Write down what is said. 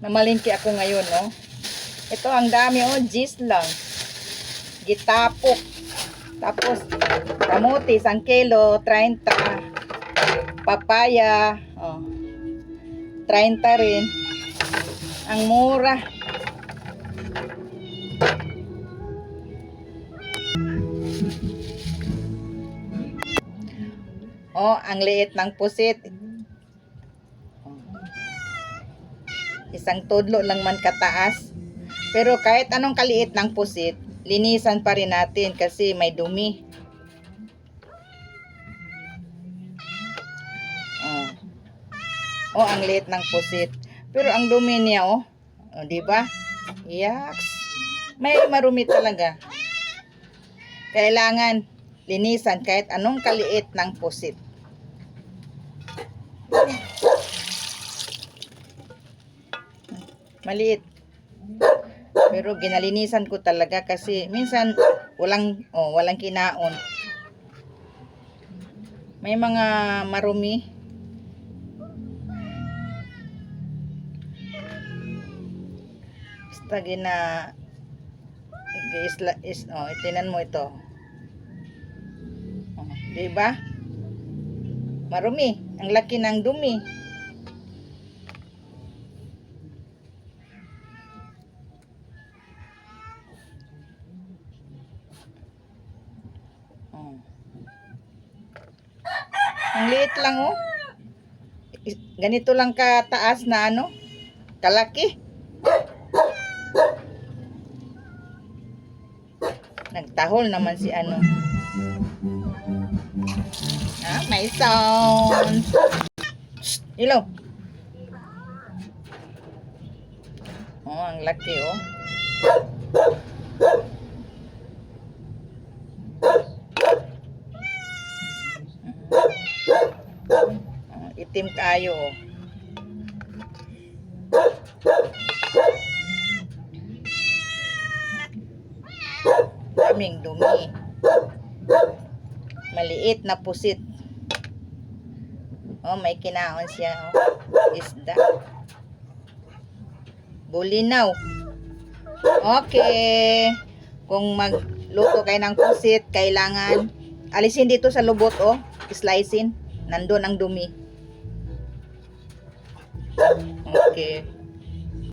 Namalingki ako ngayon, no? Ito, ang dami, oh. Gis lang. Gitapok. Tapos, kamuti, 1 kilo, 30. Papaya, oh. 30 rin. Ang mura. Oh, ang liit ng pusit. Isang tudlo lang man kataas. Pero kahit anong kaliit ng pusit, linisan pa rin natin kasi may dumi. Oh, ang liit ng pusit. Pero ang dumi niya, oh. Oh, di ba? Yaks. May marumi talaga. Kailangan linisan kahit anong kaliit ng pusit. Maliit. Pero ginalinisan ko talaga kasi minsan walang kinaon. May mga marumi. Basta itinan mo ito. Oh, diba? Marumi. Ang laki ng dumi. Ang liit lang, oh. Ganito lang kataas na kalaki. Nagtahol naman si may sound. Hello. Oh, ang laki, oh. Itim kayo, oh. Daming dumi. Maliit na pusit. Oh, may kinaon siya, oh. Isda. Bulinaw. Okay. Kung magluto kayo ng pusit, kailangan alisin dito sa lubot, oh. Slicein. Nandun ang dumi. Okay.